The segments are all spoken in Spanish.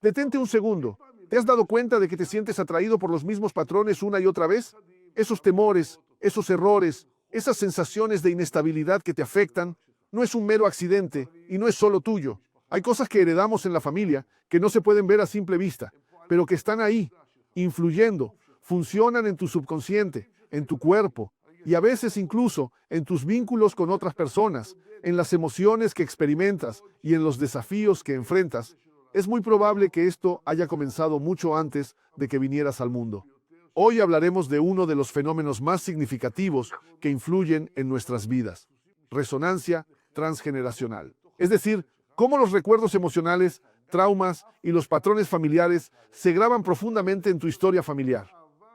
Detente un segundo. ¿Te has dado cuenta de que te sientes atraído por los mismos patrones una y otra vez? Esos temores, esos errores, esas sensaciones de inestabilidad que te afectan, no es un mero accidente y no es solo tuyo. Hay cosas que heredamos en la familia que no se pueden ver a simple vista, pero que están ahí, influyendo, funcionan en tu subconsciente, en tu cuerpo y a veces incluso en tus vínculos con otras personas, en las emociones que experimentas y en los desafíos que enfrentas. Es muy probable que esto haya comenzado mucho antes de que vinieras al mundo. Hoy hablaremos de uno de los fenómenos más significativos que influyen en nuestras vidas: resonancia transgeneracional. Es decir, cómo los recuerdos emocionales, traumas y los patrones familiares se graban profundamente en tu historia familiar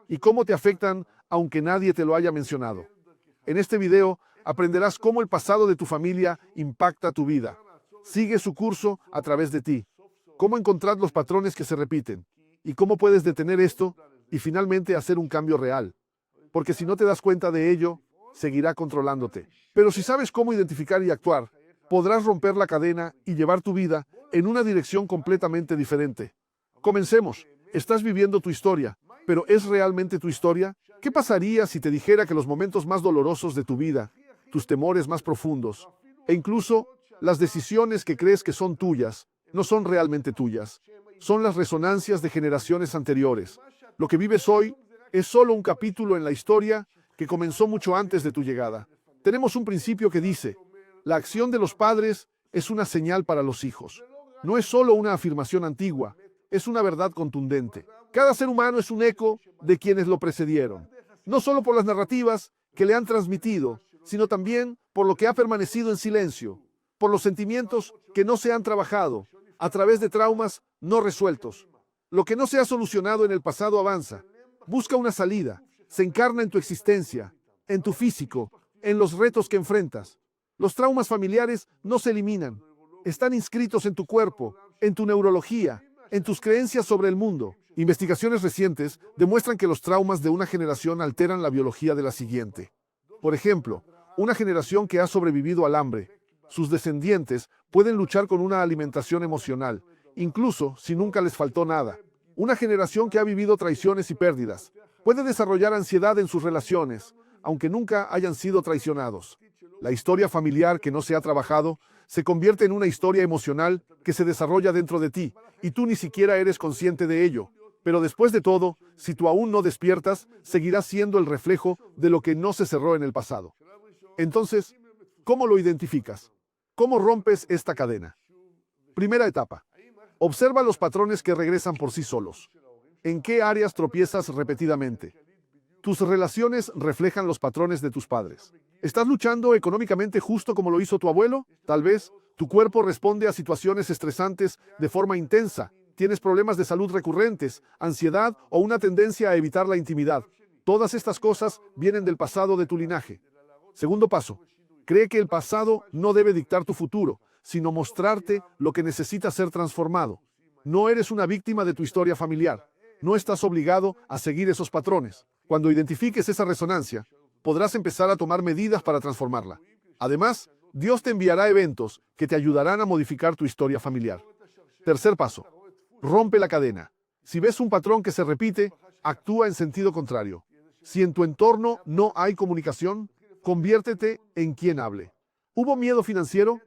y cómo te afectan aunque nadie te lo haya mencionado. En este video aprenderás cómo el pasado de tu familia impacta tu vida, sigue su curso a través de ti, cómo encontrar los patrones que se repiten y cómo puedes detener esto y finalmente hacer un cambio real. Porque si no te das cuenta de ello, seguirá controlándote. Pero si sabes cómo identificar y actuar, podrás romper la cadena y llevar tu vida en una dirección completamente diferente. Comencemos. Estás viviendo tu historia, pero ¿es realmente tu historia? ¿Qué pasaría si te dijera que los momentos más dolorosos de tu vida, tus temores más profundos, e incluso las decisiones que crees que son tuyas, no son realmente tuyas? Son las resonancias de generaciones anteriores. Lo que vives hoy es solo un capítulo en la historia que comenzó mucho antes de tu llegada. Tenemos un principio que dice: la acción de los padres es una señal para los hijos. No es solo una afirmación antigua, es una verdad contundente. Cada ser humano es un eco de quienes lo precedieron, no solo por las narrativas que le han transmitido, sino también por lo que ha permanecido en silencio, por los sentimientos que no se han trabajado, a través de traumas no resueltos. Lo que no se ha solucionado en el pasado avanza, busca una salida, se encarna en tu existencia, en tu físico, en los retos que enfrentas. Los traumas familiares no se eliminan, están inscritos en tu cuerpo, en tu neurología, en tus creencias sobre el mundo. Investigaciones recientes demuestran que los traumas de una generación alteran la biología de la siguiente. Por ejemplo, una generación que ha sobrevivido al hambre, sus descendientes pueden luchar con una alimentación emocional, incluso si nunca les faltó nada. Una generación que ha vivido traiciones y pérdidas puede desarrollar ansiedad en sus relaciones, aunque nunca hayan sido traicionados. La historia familiar que no se ha trabajado se convierte en una historia emocional que se desarrolla dentro de ti, y tú ni siquiera eres consciente de ello. Pero después de todo, si tú aún no despiertas, seguirás siendo el reflejo de lo que no se cerró en el pasado. Entonces, ¿cómo lo identificas? ¿Cómo rompes esta cadena? Primera etapa. Observa los patrones que regresan por sí solos. ¿En qué áreas tropiezas repetidamente? Tus relaciones reflejan los patrones de tus padres. ¿Estás luchando económicamente justo como lo hizo tu abuelo? Tal vez tu cuerpo responde a situaciones estresantes de forma intensa. Tienes problemas de salud recurrentes, ansiedad o una tendencia a evitar la intimidad. Todas estas cosas vienen del pasado de tu linaje. Segundo paso. Cree que el pasado no debe dictar tu futuro, sino mostrarte lo que necesita ser transformado. No eres una víctima de tu historia familiar. No estás obligado a seguir esos patrones. Cuando identifiques esa resonancia, podrás empezar a tomar medidas para transformarla. Además, Dios te enviará eventos que te ayudarán a modificar tu historia familiar. Tercer paso. Rompe la cadena. Si ves un patrón que se repite, actúa en sentido contrario. Si en tu entorno no hay comunicación, conviértete en quien hable. ¿Hubo miedo financiero?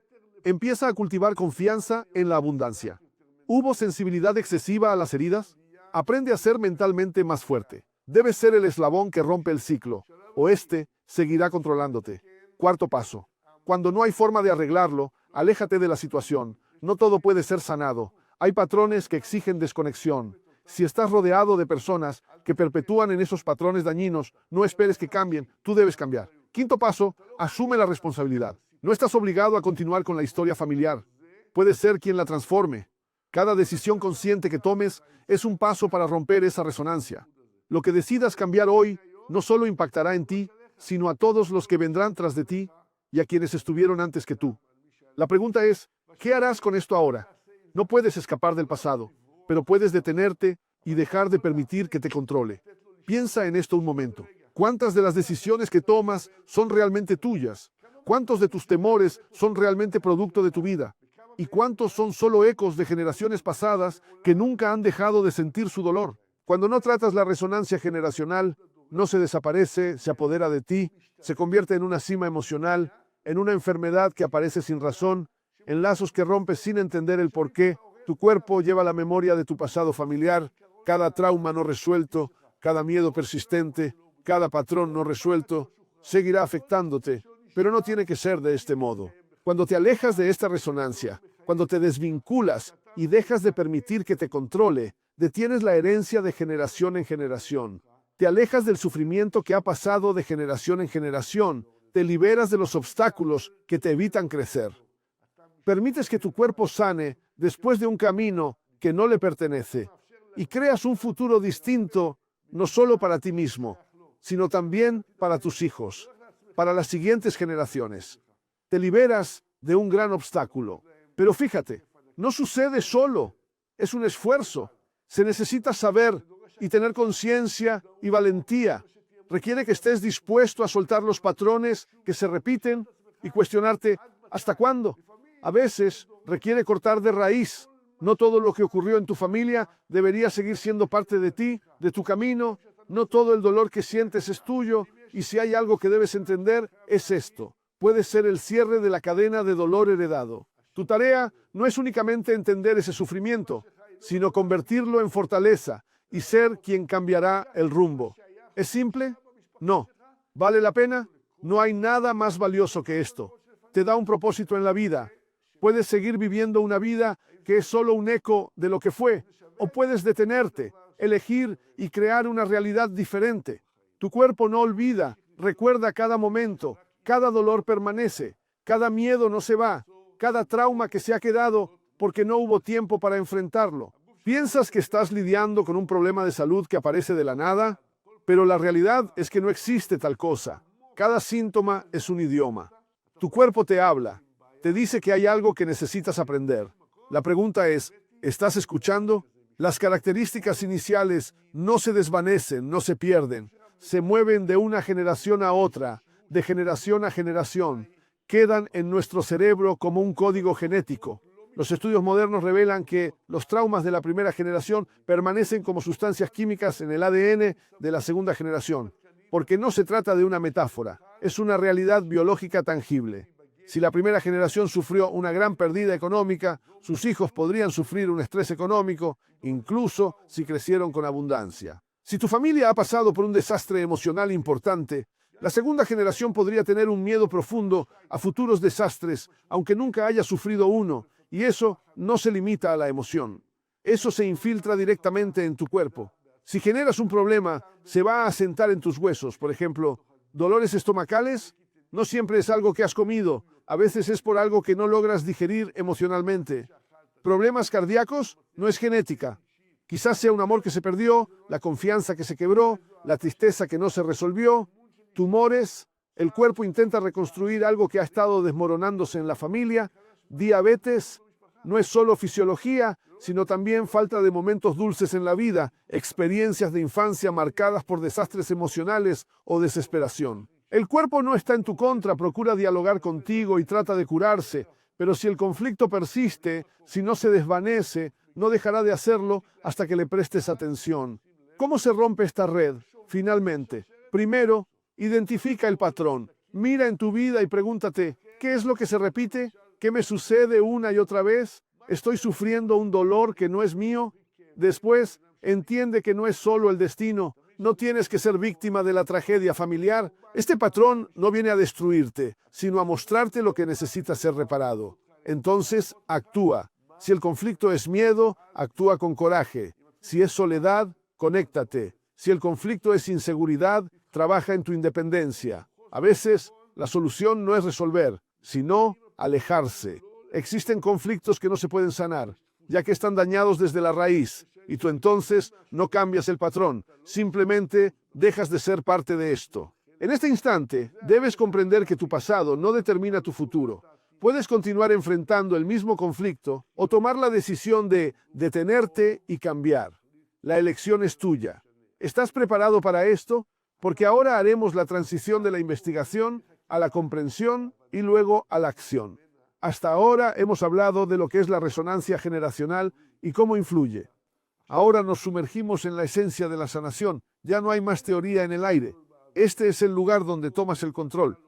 Empieza a cultivar confianza en la abundancia. ¿Hubo sensibilidad excesiva a las heridas? Aprende a ser mentalmente más fuerte. Debes ser el eslabón que rompe el ciclo, o este seguirá controlándote. Cuarto paso. Cuando no hay forma de arreglarlo, aléjate de la situación. No todo puede ser sanado. Hay patrones que exigen desconexión. Si estás rodeado de personas que perpetúan en esos patrones dañinos, no esperes que cambien, tú debes cambiar. Quinto paso, asume la responsabilidad. No estás obligado a continuar con la historia familiar. Puedes ser quien la transforme. Cada decisión consciente que tomes es un paso para romper esa resonancia. Lo que decidas cambiar hoy no solo impactará en ti, sino a todos los que vendrán tras de ti y a quienes estuvieron antes que tú. La pregunta es, ¿qué harás con esto ahora? No puedes escapar del pasado, pero puedes detenerte y dejar de permitir que te controle. Piensa en esto un momento. ¿Cuántas de las decisiones que tomas son realmente tuyas? ¿Cuántos de tus temores son realmente producto de tu vida? ¿Y cuántos son solo ecos de generaciones pasadas que nunca han dejado de sentir su dolor? Cuando no tratas la resonancia generacional, no se desaparece, se apodera de ti, se convierte en una cima emocional, en una enfermedad que aparece sin razón, en lazos que rompes sin entender el porqué. Tu cuerpo lleva la memoria de tu pasado familiar, cada trauma no resuelto, cada miedo persistente, cada patrón no resuelto, seguirá afectándote, pero no tiene que ser de este modo. Cuando te alejas de esta resonancia, cuando te desvinculas y dejas de permitir que te controle, detienes la herencia de generación en generación. Te alejas del sufrimiento que ha pasado de generación en generación. Te liberas de los obstáculos que te evitan crecer. Permites que tu cuerpo sane después de un camino que no le pertenece y creas un futuro distinto, no solo para ti mismo, sino también para tus hijos, para las siguientes generaciones. Te liberas de un gran obstáculo. Pero fíjate, no sucede solo, es un esfuerzo. Se necesita saber y tener conciencia y valentía. Requiere que estés dispuesto a soltar los patrones que se repiten y cuestionarte ¿hasta cuándo? A veces requiere cortar de raíz. No todo lo que ocurrió en tu familia debería seguir siendo parte de ti, de tu camino. No todo el dolor que sientes es tuyo. Y si hay algo que debes entender, es esto. Puede ser el cierre de la cadena de dolor heredado. Tu tarea no es únicamente entender ese sufrimiento, sino convertirlo en fortaleza y ser quien cambiará el rumbo. ¿Es simple? No. ¿Vale la pena? No hay nada más valioso que esto. Te da un propósito en la vida. Puedes seguir viviendo una vida que es solo un eco de lo que fue, o puedes detenerte, elegir y crear una realidad diferente. Tu cuerpo no olvida, recuerda cada momento, cada dolor permanece, cada miedo no se va, cada trauma que se ha quedado porque no hubo tiempo para enfrentarlo. ¿Piensas que estás lidiando con un problema de salud que aparece de la nada? Pero la realidad es que no existe tal cosa. Cada síntoma es un idioma. Tu cuerpo te habla, te dice que hay algo que necesitas aprender. La pregunta es, ¿estás escuchando? Las características iniciales no se desvanecen, no se pierden. Se mueven de una generación a otra, de generación a generación. Quedan en nuestro cerebro como un código genético. Los estudios modernos revelan que los traumas de la primera generación permanecen como sustancias químicas en el ADN de la segunda generación, porque no se trata de una metáfora, es una realidad biológica tangible. Si la primera generación sufrió una gran pérdida económica, sus hijos podrían sufrir un estrés económico, incluso si crecieron con abundancia. Si tu familia ha pasado por un desastre emocional importante, la segunda generación podría tener un miedo profundo a futuros desastres, aunque nunca haya sufrido uno, y eso no se limita a la emoción. Eso se infiltra directamente en tu cuerpo. Si generas un problema, se va a asentar en tus huesos. Por ejemplo, dolores estomacales, no siempre es algo que has comido, a veces es por algo que no logras digerir emocionalmente. Problemas cardíacos, no es genética. Quizás sea un amor que se perdió, la confianza que se quebró, la tristeza que no se resolvió. Tumores, el cuerpo intenta reconstruir algo que ha estado desmoronándose en la familia. Diabetes, no es solo fisiología, sino también falta de momentos dulces en la vida, experiencias de infancia marcadas por desastres emocionales o desesperación. El cuerpo no está en tu contra, procura dialogar contigo y trata de curarse, pero si el conflicto persiste, si no se desvanece, no dejará de hacerlo hasta que le prestes atención. ¿Cómo se rompe esta red? Finalmente, primero, identifica el patrón. Mira en tu vida y pregúntate, ¿qué es lo que se repite? ¿Qué me sucede una y otra vez? ¿Estoy sufriendo un dolor que no es mío? Después, entiende que no es solo el destino. No tienes que ser víctima de la tragedia familiar. Este patrón no viene a destruirte, sino a mostrarte lo que necesita ser reparado. Entonces, actúa. Si el conflicto es miedo, actúa con coraje. Si es soledad, conéctate. Si el conflicto es inseguridad, trabaja en tu independencia. A veces, la solución no es resolver, sino alejarse. Existen conflictos que no se pueden sanar, ya que están dañados desde la raíz, y tú entonces no cambias el patrón, simplemente dejas de ser parte de esto. En este instante, debes comprender que tu pasado no determina tu futuro. Puedes continuar enfrentando el mismo conflicto o tomar la decisión de detenerte y cambiar. La elección es tuya. ¿Estás preparado para esto? Porque ahora haremos la transición de la investigación a la comprensión y luego a la acción. Hasta ahora hemos hablado de lo que es la resonancia generacional y cómo influye. Ahora nos sumergimos en la esencia de la sanación. Ya no hay más teoría en el aire. Este es el lugar donde tomas el control.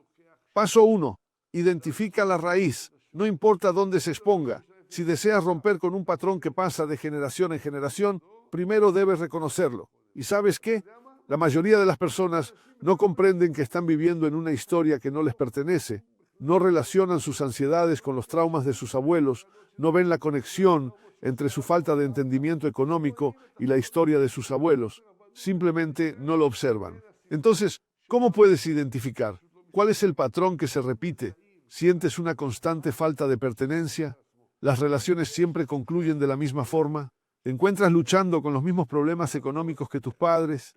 Paso 1. Identifica la raíz. No importa dónde se exponga. Si deseas romper con un patrón que pasa de generación en generación, primero debes reconocerlo. ¿Y sabes qué? La mayoría de las personas no comprenden que están viviendo en una historia que no les pertenece. No relacionan sus ansiedades con los traumas de sus abuelos. No ven la conexión entre su falta de entendimiento económico y la historia de sus abuelos. Simplemente no lo observan. Entonces, ¿cómo puedes identificar? ¿Cuál es el patrón que se repite? ¿Sientes una constante falta de pertenencia? ¿Las relaciones siempre concluyen de la misma forma? ¿Te encuentras luchando con los mismos problemas económicos que tus padres?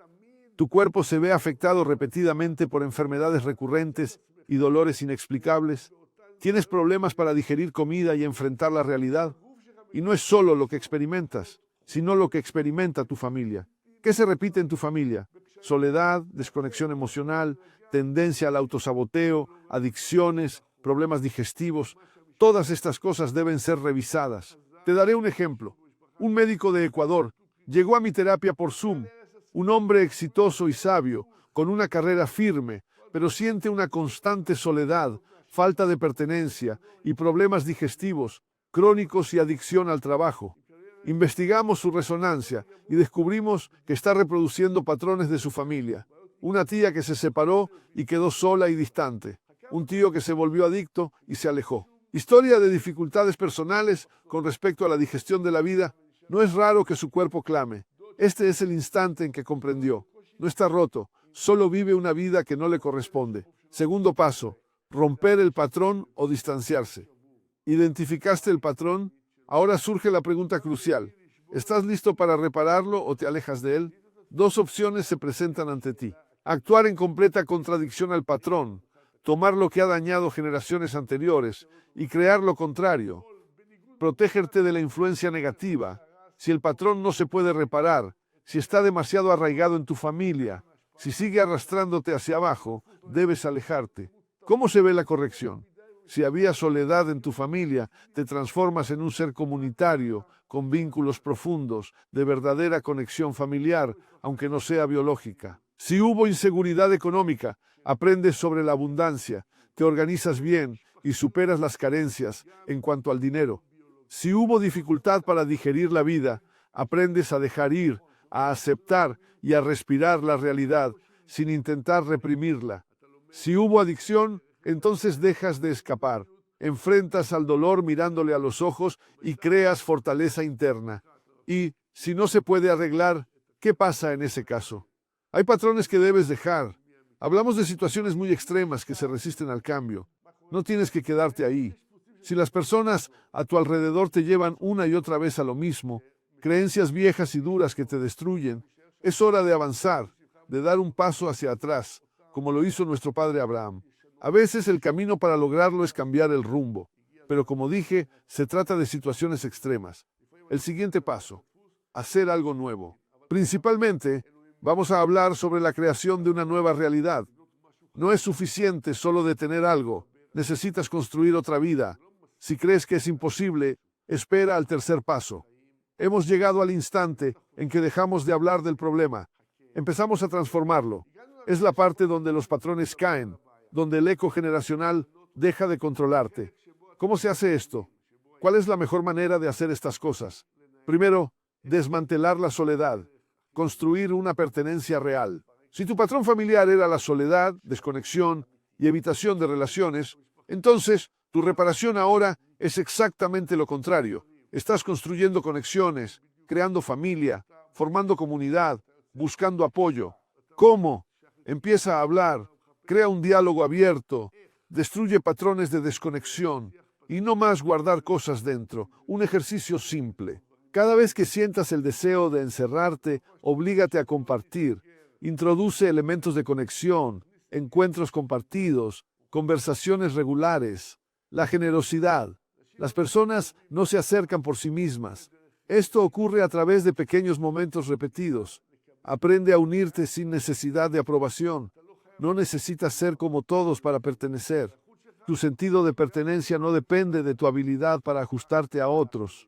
¿Tu cuerpo se ve afectado repetidamente por enfermedades recurrentes y dolores inexplicables? ¿Tienes problemas para digerir comida y enfrentar la realidad? Y no es solo lo que experimentas, sino lo que experimenta tu familia. ¿Qué se repite en tu familia? Soledad, desconexión emocional, tendencia al autosaboteo, adicciones, problemas digestivos. Todas estas cosas deben ser revisadas. Te daré un ejemplo. Un médico de Ecuador llegó a mi terapia por Zoom. Un hombre exitoso y sabio, con una carrera firme, pero siente una constante soledad, falta de pertenencia y problemas digestivos, crónicos y adicción al trabajo. Investigamos su resonancia y descubrimos que está reproduciendo patrones de su familia. Una tía que se separó y quedó sola y distante. Un tío que se volvió adicto y se alejó. Historia de dificultades personales con respecto a la digestión de la vida. No es raro que su cuerpo clame. Este es el instante en que comprendió. No está roto, solo vive una vida que no le corresponde. Segundo paso, romper el patrón o distanciarse. ¿Identificaste el patrón? Ahora surge la pregunta crucial. ¿Estás listo para repararlo o te alejas de él? Dos opciones se presentan ante ti. Actuar en completa contradicción al patrón, tomar lo que ha dañado generaciones anteriores y crear lo contrario. Protegerte de la influencia negativa. Si el patrón no se puede reparar, si está demasiado arraigado en tu familia, si sigue arrastrándote hacia abajo, debes alejarte. ¿Cómo se ve la corrección? Si había soledad en tu familia, te transformas en un ser comunitario, con vínculos profundos, de verdadera conexión familiar, aunque no sea biológica. Si hubo inseguridad económica, aprendes sobre la abundancia, te organizas bien y superas las carencias en cuanto al dinero. Si hubo dificultad para digerir la vida, aprendes a dejar ir, a aceptar y a respirar la realidad sin intentar reprimirla. Si hubo adicción, entonces dejas de escapar. Enfrentas al dolor mirándole a los ojos y creas fortaleza interna. Y, si no se puede arreglar, ¿qué pasa en ese caso? Hay patrones que debes dejar. Hablamos de situaciones muy extremas que se resisten al cambio. No tienes que quedarte ahí. Si las personas a tu alrededor te llevan una y otra vez a lo mismo, creencias viejas y duras que te destruyen, es hora de avanzar, de dar un paso hacia atrás, como lo hizo nuestro padre Abraham. A veces el camino para lograrlo es cambiar el rumbo, pero como dije, se trata de situaciones extremas. El siguiente paso, hacer algo nuevo. Principalmente, vamos a hablar sobre la creación de una nueva realidad. No es suficiente solo de tener algo, necesitas construir otra vida. Si crees que es imposible, espera al tercer paso. Hemos llegado al instante en que dejamos de hablar del problema. Empezamos a transformarlo. Es la parte donde los patrones caen, donde el eco generacional deja de controlarte. ¿Cómo se hace esto? ¿Cuál es la mejor manera de hacer estas cosas? Primero, desmantelar la soledad, construir una pertenencia real. Si tu patrón familiar era la soledad, desconexión y evitación de relaciones, entonces tu reparación ahora es exactamente lo contrario. Estás construyendo conexiones, creando familia, formando comunidad, buscando apoyo. ¿Cómo? Empieza a hablar, crea un diálogo abierto, destruye patrones de desconexión y no más guardar cosas dentro. Un ejercicio simple. Cada vez que sientas el deseo de encerrarte, oblígate a compartir. Introduce elementos de conexión, encuentros compartidos, conversaciones regulares. La generosidad. Las personas no se acercan por sí mismas. Esto ocurre a través de pequeños momentos repetidos. Aprende a unirte sin necesidad de aprobación. No necesitas ser como todos para pertenecer. Tu sentido de pertenencia no depende de tu habilidad para ajustarte a otros.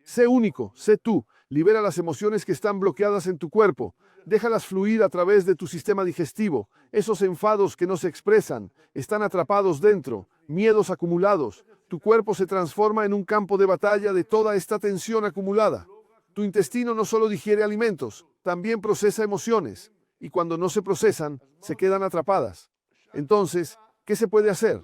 Sé único, sé tú. Libera las emociones que están bloqueadas en tu cuerpo. Déjalas fluir a través de tu sistema digestivo. Esos enfados que no se expresan están atrapados dentro, miedos acumulados. Tu cuerpo se transforma en un campo de batalla de toda esta tensión acumulada. Tu intestino no solo digiere alimentos, también procesa emociones. Y cuando no se procesan, se quedan atrapadas. Entonces, ¿qué se puede hacer?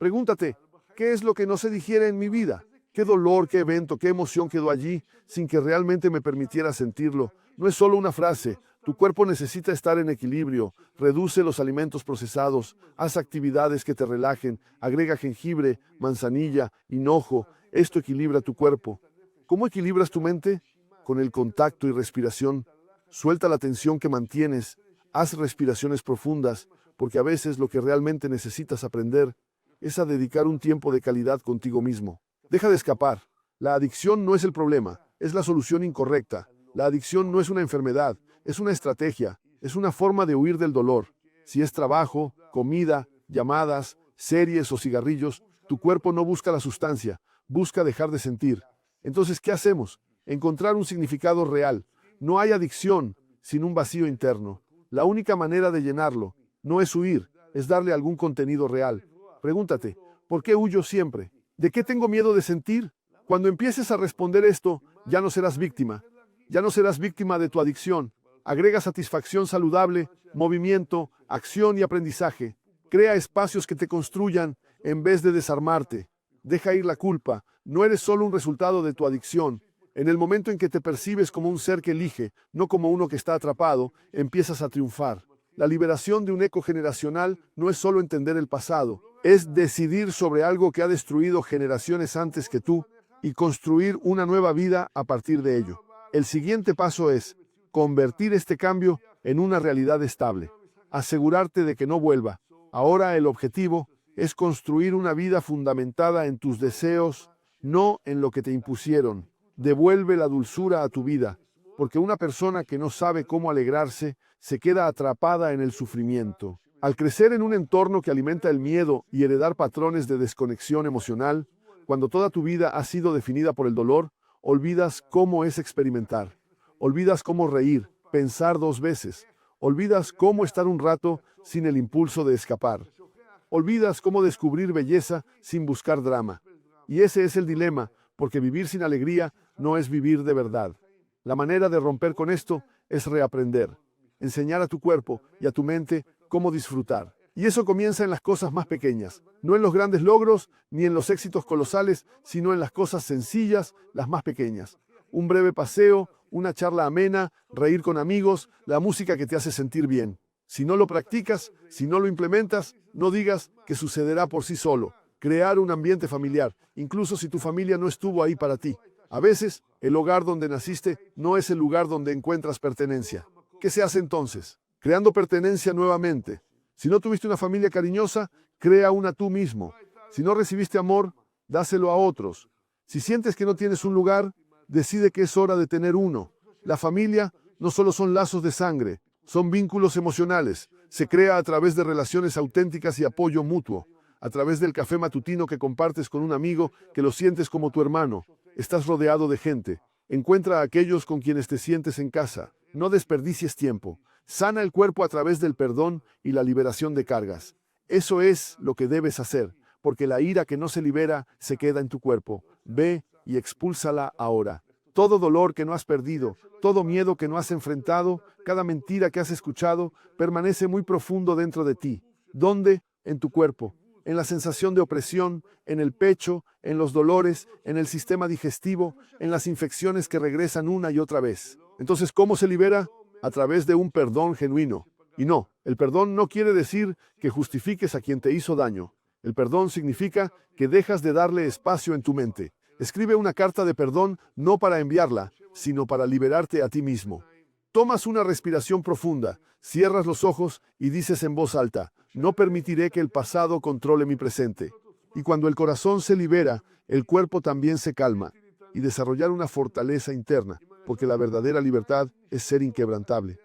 Pregúntate, ¿qué es lo que no se digiere en mi vida? ¿Qué dolor, qué evento, qué emoción quedó allí sin que realmente me permitiera sentirlo? No es solo una frase. Tu cuerpo necesita estar en equilibrio. Reduce los alimentos procesados. Haz actividades que te relajen. Agrega jengibre, manzanilla, hinojo. Esto equilibra tu cuerpo. ¿Cómo equilibras tu mente? Con el contacto y respiración. Suelta la tensión que mantienes. Haz respiraciones profundas, porque a veces lo que realmente necesitas aprender es a dedicar un tiempo de calidad contigo mismo. Deja de escapar. La adicción no es el problema, es la solución incorrecta. La adicción no es una enfermedad, es una estrategia, es una forma de huir del dolor. Si es trabajo, comida, llamadas, series o cigarrillos, tu cuerpo no busca la sustancia, busca dejar de sentir. Entonces, ¿qué hacemos? Encontrar un significado real. No hay adicción sin un vacío interno. La única manera de llenarlo no es huir, es darle algún contenido real. Pregúntate, ¿por qué huyo siempre? ¿De qué tengo miedo de sentir? Cuando empieces a responder esto, ya no serás víctima. Ya no serás víctima de tu adicción. Agrega satisfacción saludable, movimiento, acción y aprendizaje. Crea espacios que te construyan en vez de desarmarte. Deja ir la culpa. No eres solo un resultado de tu adicción. En el momento en que te percibes como un ser que elige, no como uno que está atrapado, empiezas a triunfar. La liberación de un eco generacional no es solo entender el pasado, es decidir sobre algo que ha destruido generaciones antes que tú y construir una nueva vida a partir de ello. El siguiente paso es convertir este cambio en una realidad estable. Asegurarte de que no vuelva. Ahora el objetivo es construir una vida fundamentada en tus deseos, no en lo que te impusieron. Devuelve la dulzura a tu vida, porque una persona que no sabe cómo alegrarse se queda atrapada en el sufrimiento. Al crecer en un entorno que alimenta el miedo y heredar patrones de desconexión emocional, cuando toda tu vida ha sido definida por el dolor, olvidas cómo es experimentar. Olvidas cómo reír, pensar dos veces. Olvidas cómo estar un rato sin el impulso de escapar. Olvidas cómo descubrir belleza sin buscar drama. Y ese es el dilema, porque vivir sin alegría no es vivir de verdad. La manera de romper con esto es reaprender. Enseñar a tu cuerpo y a tu mente cómo disfrutar. Y eso comienza en las cosas más pequeñas, no en los grandes logros ni en los éxitos colosales, sino en las cosas sencillas, las más pequeñas. Un breve paseo, una charla amena, reír con amigos, la música que te hace sentir bien. Si no lo practicas, si no lo implementas, no digas que sucederá por sí solo. Crear un ambiente familiar, incluso si tu familia no estuvo ahí para ti. A veces, el hogar donde naciste no es el lugar donde encuentras pertenencia. ¿Qué se hace entonces? Creando pertenencia nuevamente. Si no tuviste una familia cariñosa, crea una tú mismo. Si no recibiste amor, dáselo a otros. Si sientes que no tienes un lugar, decide que es hora de tener uno. La familia no solo son lazos de sangre, son vínculos emocionales. Se crea a través de relaciones auténticas y apoyo mutuo. A través del café matutino que compartes con un amigo que lo sientes como tu hermano. Estás rodeado de gente. Encuentra a aquellos con quienes te sientes en casa. No desperdicies tiempo. Sana el cuerpo a través del perdón y la liberación de cargas. Eso es lo que debes hacer, porque la ira que no se libera se queda en tu cuerpo. Ve y expúlsala ahora. Todo dolor que no has perdido, todo miedo que no has enfrentado, cada mentira que has escuchado, permanece muy profundo dentro de ti. ¿Dónde? En tu cuerpo. En la sensación de opresión, en el pecho, en los dolores, en el sistema digestivo, en las infecciones que regresan una y otra vez. Entonces, ¿cómo se libera? A través de un perdón genuino. Y no, el perdón no quiere decir que justifiques a quien te hizo daño. El perdón significa que dejas de darle espacio en tu mente. Escribe una carta de perdón no para enviarla, sino para liberarte a ti mismo. Tomas una respiración profunda, cierras los ojos y dices en voz alta, no permitiré que el pasado controle mi presente. Y cuando el corazón se libera, el cuerpo también se calma. Y desarrollar una fortaleza interna, porque la verdadera libertad es ser inquebrantable.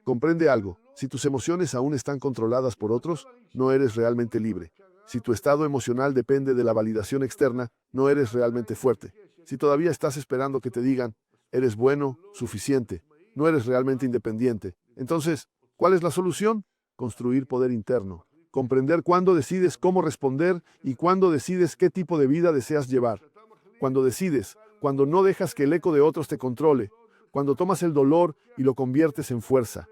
Comprende algo, si tus emociones aún están controladas por otros, no eres realmente libre. Si tu estado emocional depende de la validación externa, no eres realmente fuerte. Si todavía estás esperando que te digan, eres bueno, suficiente, no eres realmente independiente. Entonces, ¿cuál es la solución? Construir poder interno. Comprender cuándo decides cómo responder y cuándo decides qué tipo de vida deseas llevar. Cuando decides, cuando no dejas que el eco de otros te controle, cuando tomas el dolor y lo conviertes en fuerza.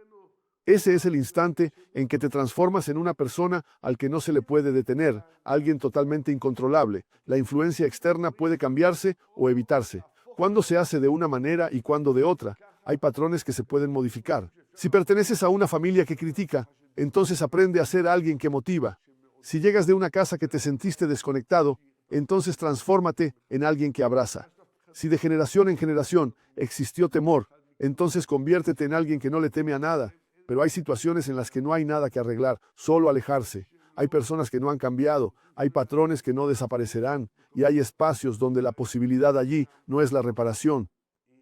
Ese es el instante en que te transformas en una persona al que no se le puede detener, alguien totalmente incontrolable. La influencia externa puede cambiarse o evitarse. Cuándo se hace de una manera y cuándo de otra. Hay patrones que se pueden modificar. Si perteneces a una familia que critica, entonces aprende a ser alguien que motiva. Si llegas de una casa que te sentiste desconectado, entonces transfórmate en alguien que abraza. Si de generación en generación existió temor, entonces conviértete en alguien que no le teme a nada. Pero hay situaciones en las que no hay nada que arreglar, solo alejarse. Hay personas que no han cambiado, hay patrones que no desaparecerán, y hay espacios donde la posibilidad allí no es la reparación,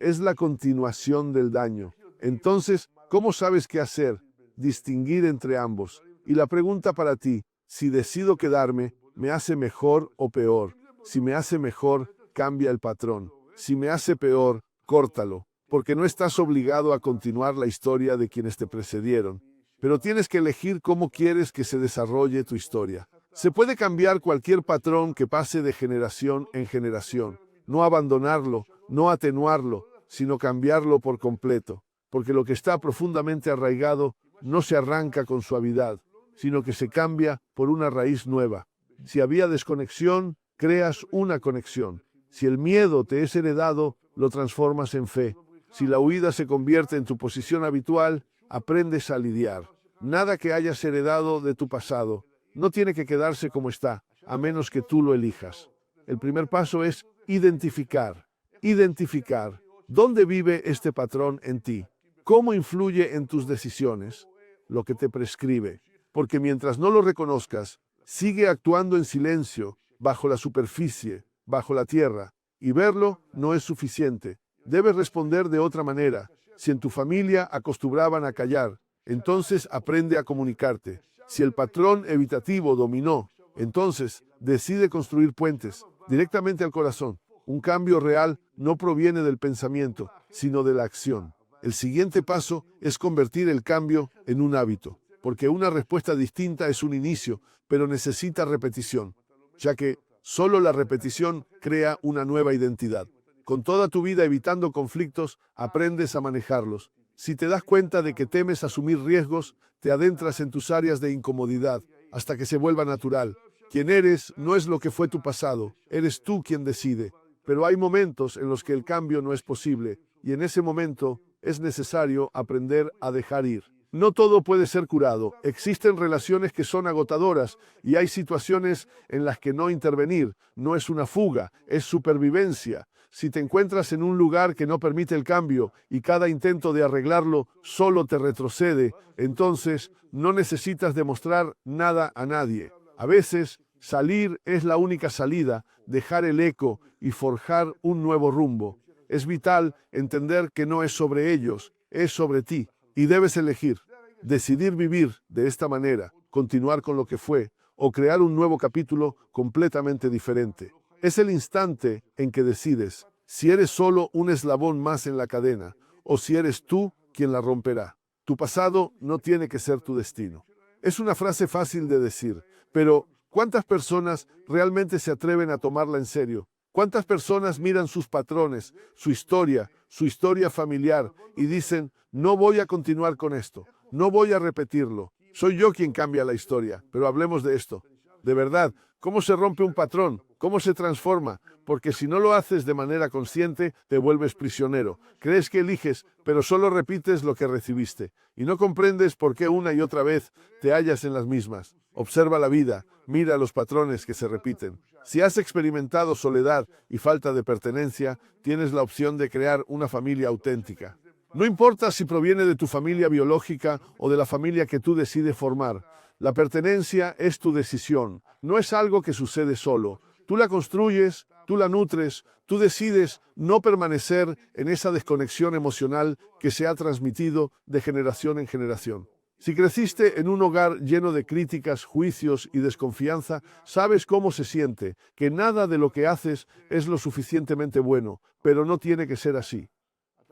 es la continuación del daño. Entonces, ¿cómo sabes qué hacer? Distinguir entre ambos. Y la pregunta para ti, si decido quedarme, ¿me hace mejor o peor? Si me hace mejor, cambia el patrón. Si me hace peor, córtalo. Porque no estás obligado a continuar la historia de quienes te precedieron, pero tienes que elegir cómo quieres que se desarrolle tu historia. Se puede cambiar cualquier patrón que pase de generación en generación, no abandonarlo, no atenuarlo, sino cambiarlo por completo, porque lo que está profundamente arraigado no se arranca con suavidad, sino que se cambia por una raíz nueva. Si había desconexión, creas una conexión. Si el miedo te es heredado, lo transformas en fe. Si la huida se convierte en tu posición habitual, aprendes a lidiar. Nada que hayas heredado de tu pasado no tiene que quedarse como está, a menos que tú lo elijas. El primer paso es identificar. Identificar. ¿Dónde vive este patrón en ti? ¿Cómo influye en tus decisiones? Lo que te prescribe. Porque mientras no lo reconozcas, sigue actuando en silencio, bajo la superficie, bajo la tierra, y verlo no es suficiente. Debes responder de otra manera. Si en tu familia acostumbraban a callar, entonces aprende a comunicarte. Si el patrón evitativo dominó, entonces decide construir puentes directamente al corazón. Un cambio real no proviene del pensamiento, sino de la acción. El siguiente paso es convertir el cambio en un hábito, porque una respuesta distinta es un inicio, pero necesita repetición, ya que solo la repetición crea una nueva identidad. Con toda tu vida evitando conflictos, aprendes a manejarlos. Si te das cuenta de que temes asumir riesgos, te adentras en tus áreas de incomodidad hasta que se vuelva natural. Quien eres no es lo que fue tu pasado, eres tú quien decide. Pero hay momentos en los que el cambio no es posible, y en ese momento es necesario aprender a dejar ir. No todo puede ser curado. Existen relaciones que son agotadoras y hay situaciones en las que no intervenir no es una fuga, es supervivencia. Si te encuentras en un lugar que no permite el cambio y cada intento de arreglarlo solo te retrocede, entonces no necesitas demostrar nada a nadie. A veces, salir es la única salida, dejar el eco y forjar un nuevo rumbo. Es vital entender que no es sobre ellos, es sobre ti. Y debes elegir, decidir vivir de esta manera, continuar con lo que fue, o crear un nuevo capítulo completamente diferente. Es el instante en que decides si eres solo un eslabón más en la cadena, o si eres tú quien la romperá. Tu pasado no tiene que ser tu destino. Es una frase fácil de decir, pero ¿cuántas personas realmente se atreven a tomarla en serio? ¿Cuántas personas miran sus patrones, su historia familiar y dicen, no voy a continuar con esto, no voy a repetirlo, soy yo quien cambia la historia? Pero hablemos de esto. De verdad, ¿cómo se rompe un patrón? ¿Cómo se transforma? Porque si no lo haces de manera consciente, te vuelves prisionero. Crees que eliges, pero solo repites lo que recibiste. Y no comprendes por qué una y otra vez te hallas en las mismas. Observa la vida, mira los patrones que se repiten. Si has experimentado soledad y falta de pertenencia, tienes la opción de crear una familia auténtica. No importa si proviene de tu familia biológica o de la familia que tú decides formar. La pertenencia es tu decisión, no es algo que sucede solo. Tú la construyes, tú la nutres, tú decides no permanecer en esa desconexión emocional que se ha transmitido de generación en generación. Si creciste en un hogar lleno de críticas, juicios y desconfianza, sabes cómo se siente, que nada de lo que haces es lo suficientemente bueno, pero no tiene que ser así.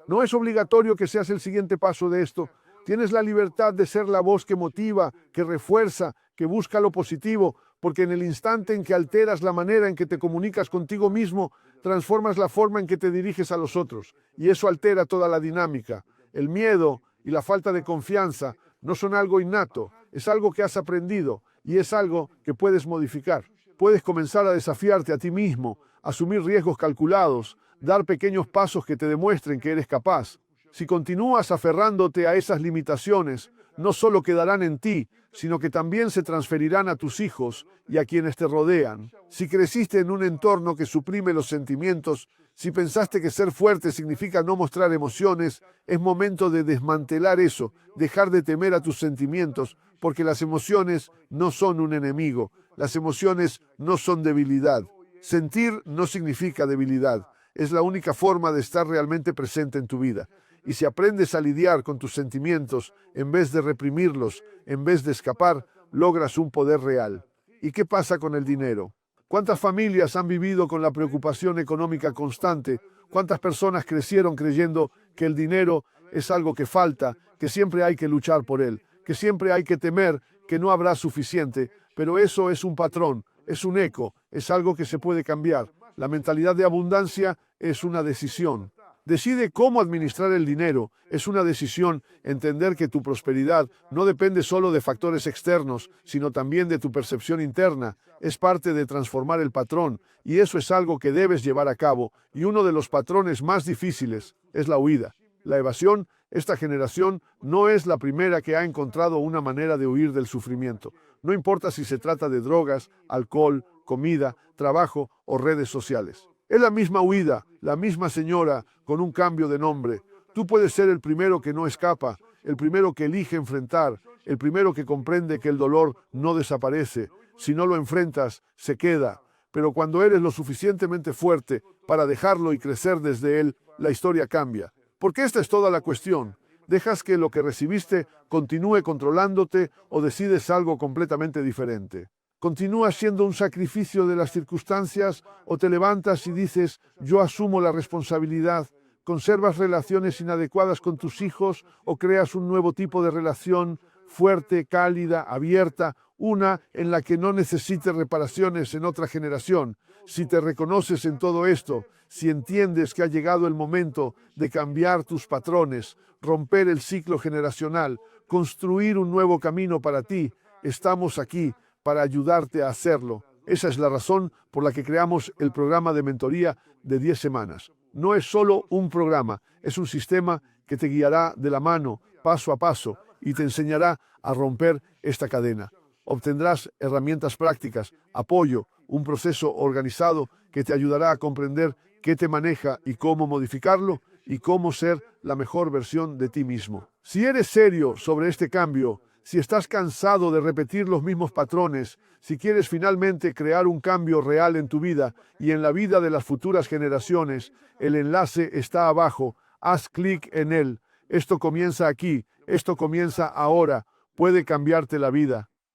No es obligatorio que seas el siguiente paso de esto. Tienes la libertad de ser la voz que motiva, que refuerza, que busca lo positivo, porque en el instante en que alteras la manera en que te comunicas contigo mismo, transformas la forma en que te diriges a los otros, y eso altera toda la dinámica. El miedo y la falta de confianza no son algo innato, es algo que has aprendido y es algo que puedes modificar. Puedes comenzar a desafiarte a ti mismo, asumir riesgos calculados, dar pequeños pasos que te demuestren que eres capaz. Si continúas aferrándote a esas limitaciones, no solo quedarán en ti, sino que también se transferirán a tus hijos y a quienes te rodean. Si creciste en un entorno que suprime los sentimientos, si pensaste que ser fuerte significa no mostrar emociones, es momento de desmantelar eso, dejar de temer a tus sentimientos, porque las emociones no son un enemigo, las emociones no son debilidad. Sentir no significa debilidad, es la única forma de estar realmente presente en tu vida. Y si aprendes a lidiar con tus sentimientos, en vez de reprimirlos, en vez de escapar, logras un poder real. ¿Y qué pasa con el dinero? ¿Cuántas familias han vivido con la preocupación económica constante? ¿Cuántas personas crecieron creyendo que el dinero es algo que falta, que siempre hay que luchar por él, que siempre hay que temer que no habrá suficiente? Pero eso es un patrón, es un eco, es algo que se puede cambiar. La mentalidad de abundancia es una decisión. Decide cómo administrar el dinero. Es una decisión entender que tu prosperidad no depende solo de factores externos, sino también de tu percepción interna. Es parte de transformar el patrón, y eso es algo que debes llevar a cabo, y uno de los patrones más difíciles es la huida. La evasión, esta generación, no es la primera que ha encontrado una manera de huir del sufrimiento. No importa si se trata de drogas, alcohol, comida, trabajo o redes sociales. Es la misma huida, la misma señora, con un cambio de nombre. Tú puedes ser el primero que no escapa, el primero que elige enfrentar, el primero que comprende que el dolor no desaparece. Si no lo enfrentas, se queda. Pero cuando eres lo suficientemente fuerte para dejarlo y crecer desde él, la historia cambia. Porque esta es toda la cuestión. ¿Dejas que lo que recibiste continúe controlándote o decides algo completamente diferente? ¿Continúas siendo un sacrificio de las circunstancias o te levantas y dices, yo asumo la responsabilidad? ¿Conservas relaciones inadecuadas con tus hijos o creas un nuevo tipo de relación fuerte, cálida, abierta, una en la que no necesites reparaciones en otra generación? Si te reconoces en todo esto, si entiendes que ha llegado el momento de cambiar tus patrones, romper el ciclo generacional, construir un nuevo camino para ti, estamos aquí para ayudarte a hacerlo. Esa es la razón por la que creamos el programa de mentoría de 10 semanas. No es solo un programa, es un sistema que te guiará de la mano, paso a paso, y te enseñará a romper esta cadena. Obtendrás herramientas prácticas, apoyo, un proceso organizado que te ayudará a comprender qué te maneja y cómo modificarlo, y cómo ser la mejor versión de ti mismo. Si eres serio sobre este cambio, si estás cansado de repetir los mismos patrones, si quieres finalmente crear un cambio real en tu vida y en la vida de las futuras generaciones, el enlace está abajo. Haz clic en él. Esto comienza aquí. Esto comienza ahora. Puede cambiarte la vida.